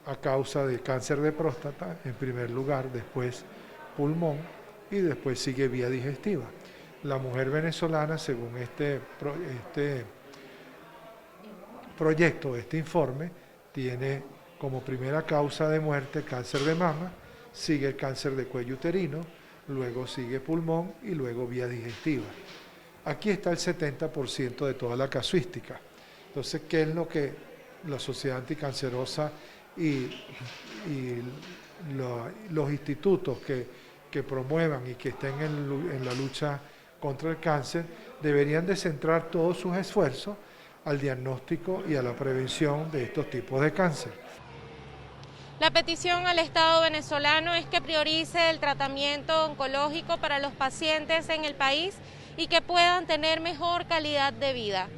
a causa de cáncer de próstata en primer lugar, después pulmón y después sigue vía digestiva. La mujer venezolana, según este informe, tiene como primera causa de muerte cáncer de mama, sigue el cáncer de cuello uterino, luego sigue pulmón y luego vía digestiva. Aquí está el 70% de toda la casuística. Entonces, ¿qué es lo que la Sociedad Anticancerosa y los institutos que promuevan y que estén en la lucha contra el cáncer deberían de centrar todos sus esfuerzos al diagnóstico y a la prevención de estos tipos de cáncer? La petición al Estado venezolano es que priorice el tratamiento oncológico para los pacientes en el país y que puedan tener mejor calidad de vida.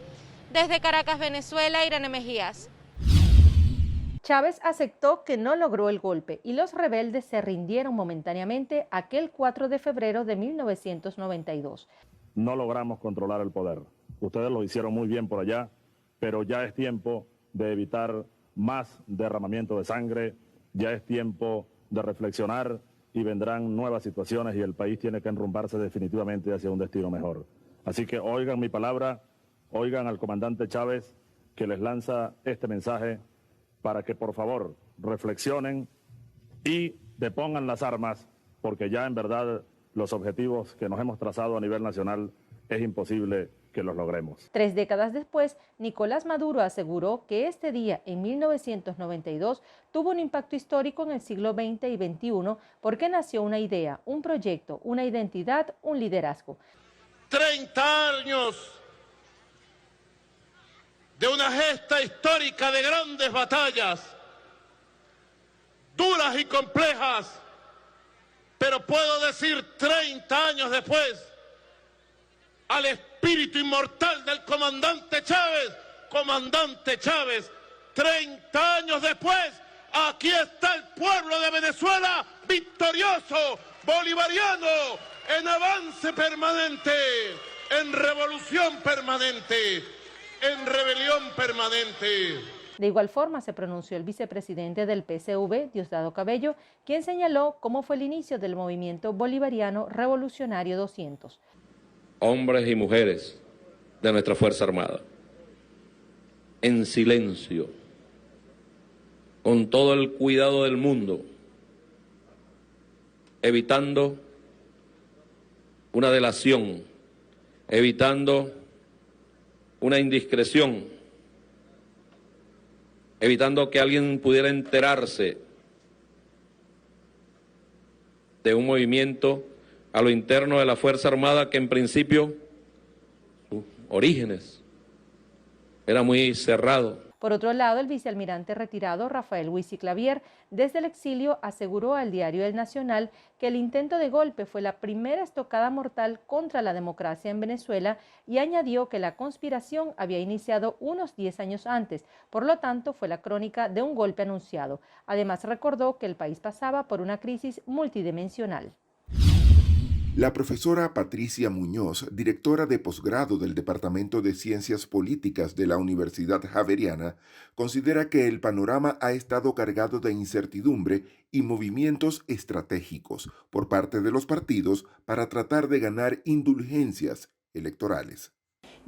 Desde Caracas, Venezuela, Irene Mejías. Chávez aceptó que no logró el golpe y los rebeldes se rindieron momentáneamente aquel 4 de febrero de 1992. No logramos controlar el poder. Ustedes lo hicieron muy bien por allá, pero ya es tiempo de evitar más derramamiento de sangre, ya es tiempo de reflexionar y vendrán nuevas situaciones y el país tiene que enrumbarse definitivamente hacia un destino mejor. Así que oigan mi palabra, oigan al comandante Chávez que les lanza este mensaje para que por favor reflexionen y depongan las armas, porque ya en verdad los objetivos que nos hemos trazado a nivel nacional es imposible que los logremos. 3 décadas después, Nicolás Maduro aseguró que este día, en 1992, tuvo un impacto histórico en el siglo XX y XXI porque nació una idea, un proyecto, una identidad, un liderazgo. 30 años de una gesta histórica de grandes batallas, duras y complejas, pero puedo decir 30 años después, al espíritu inmortal del comandante Chávez, 30 años después, aquí está el pueblo de Venezuela victorioso, bolivariano, en avance permanente, en revolución permanente, en rebelión permanente. De igual forma se pronunció el vicepresidente del PSV, Diosdado Cabello, quien señaló cómo fue el inicio del movimiento bolivariano revolucionario 200. Hombres y mujeres de nuestra Fuerza Armada, en silencio, con todo el cuidado del mundo, evitando una delación, evitando una indiscreción, evitando que alguien pudiera enterarse de un movimiento a lo interno de la Fuerza Armada que en principio, sus orígenes, era muy cerrado. Por otro lado, el vicealmirante retirado Rafael Huici Clavier, desde el exilio, aseguró al diario El Nacional que el intento de golpe fue la primera estocada mortal contra la democracia en Venezuela y añadió que la conspiración había iniciado unos 10 años antes, por lo tanto fue la crónica de un golpe anunciado. Además recordó que el país pasaba por una crisis multidimensional. La profesora Patricia Muñoz, directora de posgrado del Departamento de Ciencias Políticas de la Universidad Javeriana, considera que el panorama ha estado cargado de incertidumbre y movimientos estratégicos por parte de los partidos para tratar de ganar indulgencias electorales.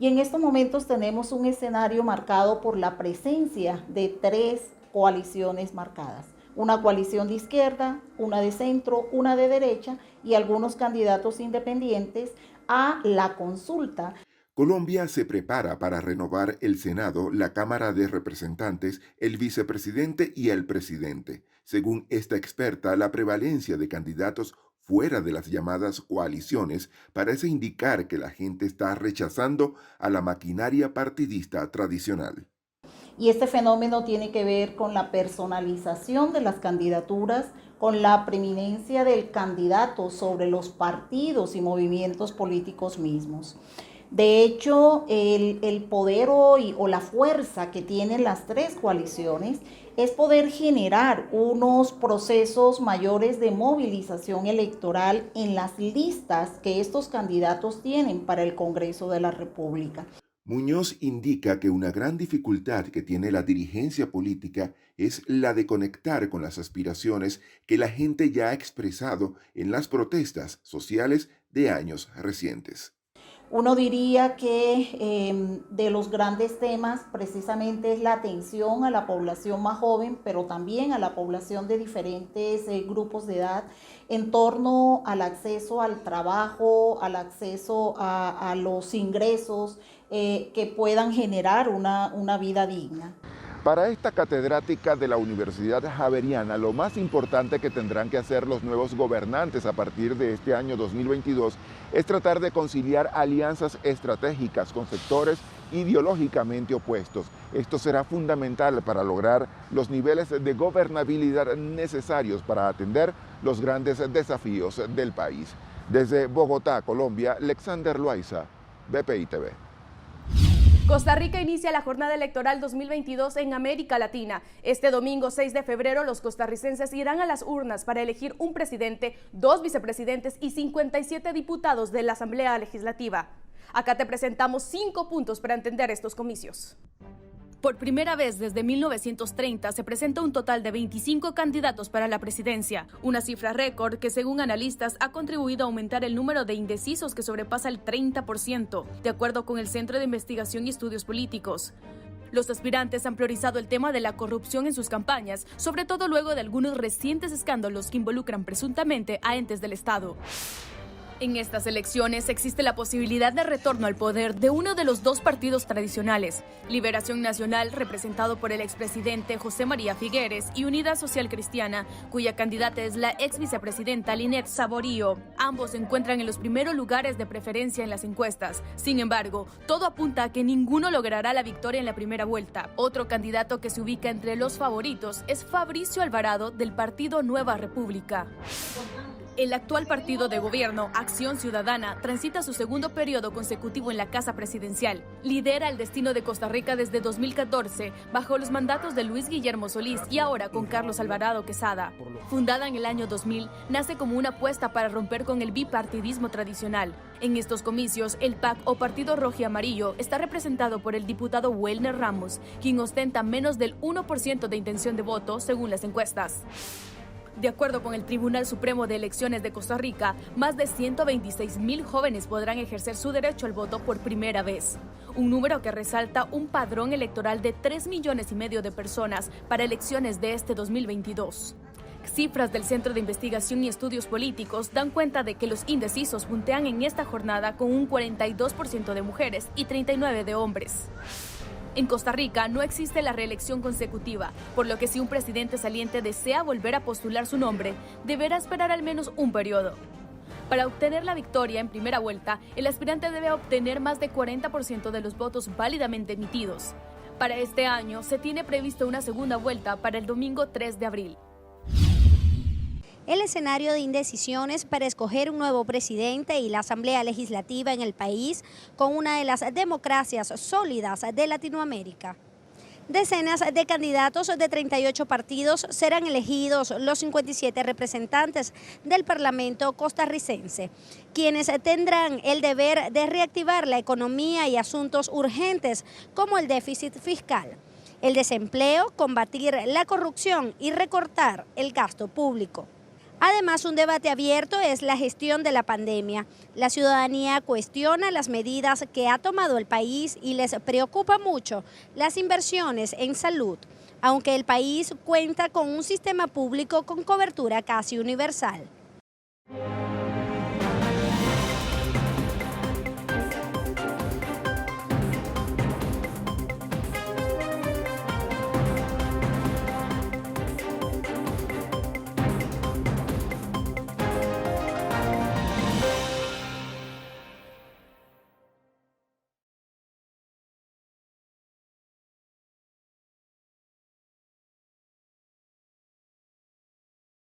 Y en estos momentos tenemos un escenario marcado por la presencia de 3 coaliciones marcadas. Una coalición de izquierda, una de centro, una de derecha y algunos candidatos independientes a la consulta. Colombia se prepara para renovar el Senado, la Cámara de Representantes, el vicepresidente y el presidente. Según esta experta, la prevalencia de candidatos fuera de las llamadas coaliciones parece indicar que la gente está rechazando a la maquinaria partidista tradicional. Y este fenómeno tiene que ver con la personalización de las candidaturas, con la preeminencia del candidato sobre los partidos y movimientos políticos mismos. De hecho, el poder hoy o la fuerza que tienen las 3 coaliciones es poder generar unos procesos mayores de movilización electoral en las listas que estos candidatos tienen para el Congreso de la República. Muñoz indica que una gran dificultad que tiene la dirigencia política es la de conectar con las aspiraciones que la gente ya ha expresado en las protestas sociales de años recientes. Uno diría que de los grandes temas precisamente es la atención a la población más joven, pero también a la población de diferentes grupos de edad en torno al acceso al trabajo, al acceso a los ingresos, que puedan generar una vida digna. Para esta catedrática de la Universidad Javeriana, lo más importante que tendrán que hacer los nuevos gobernantes a partir de este año 2022 es tratar de conciliar alianzas estratégicas con sectores ideológicamente opuestos. Esto será fundamental para lograr los niveles de gobernabilidad necesarios para atender los grandes desafíos del país. Desde Bogotá, Colombia, Alexander Loaiza, BPI TV. Costa Rica inicia la jornada electoral 2022 en América Latina. Este domingo 6 de febrero los costarricenses irán a las urnas para elegir un presidente, 2 vicepresidentes y 57 diputados de la Asamblea Legislativa. Acá te presentamos 5 puntos para entender estos comicios. Por primera vez desde 1930 se presenta un total de 25 candidatos para la presidencia, una cifra récord que según analistas ha contribuido a aumentar el número de indecisos que sobrepasa el 30%, de acuerdo con el Centro de Investigación y Estudios Políticos. Los aspirantes han priorizado el tema de la corrupción en sus campañas, sobre todo luego de algunos recientes escándalos que involucran presuntamente a entes del Estado. En estas elecciones existe la posibilidad de retorno al poder de uno de los 2 partidos tradicionales, Liberación Nacional, representado por el expresidente José María Figueres, y Unidad Social Cristiana, cuya candidata es la ex vicepresidenta Linet Saborío. Ambos se encuentran en los primeros lugares de preferencia en las encuestas. Sin embargo, todo apunta a que ninguno logrará la victoria en la primera vuelta. Otro candidato que se ubica entre los favoritos es Fabricio Alvarado, del partido Nueva República. El actual partido de gobierno, Acción Ciudadana, transita su segundo periodo consecutivo en la Casa Presidencial. Lidera el destino de Costa Rica desde 2014, bajo los mandatos de Luis Guillermo Solís y ahora con Carlos Alvarado Quesada. Fundada en el año 2000, nace como una apuesta para romper con el bipartidismo tradicional. En estos comicios, el PAC o Partido Rojo y Amarillo está representado por el diputado Welner Ramos, quien ostenta menos del 1% de intención de voto según las encuestas. De acuerdo con el Tribunal Supremo de Elecciones de Costa Rica, más de 126,000 jóvenes podrán ejercer su derecho al voto por primera vez. Un número que resalta un padrón electoral de 3,5 millones de personas para elecciones de este 2022. Cifras del Centro de Investigación y Estudios Políticos dan cuenta de que los indecisos puntean en esta jornada con un 42% de mujeres y 39% de hombres. En Costa Rica no existe la reelección consecutiva, por lo que si un presidente saliente desea volver a postular su nombre, deberá esperar al menos un periodo. Para obtener la victoria en primera vuelta, el aspirante debe obtener más de 40% de los votos válidamente emitidos. Para este año se tiene previsto una segunda vuelta para el domingo 3 de abril. El escenario de indecisiones para escoger un nuevo presidente y la Asamblea Legislativa en el país con una de las democracias sólidas de Latinoamérica. Decenas de candidatos de 38 partidos serán elegidos los 57 representantes del Parlamento costarricense, quienes tendrán el deber de reactivar la economía y asuntos urgentes como el déficit fiscal, el desempleo, combatir la corrupción y recortar el gasto público. Además, un debate abierto es la gestión de la pandemia. La ciudadanía cuestiona las medidas que ha tomado el país y les preocupa mucho las inversiones en salud, aunque el país cuenta con un sistema público con cobertura casi universal.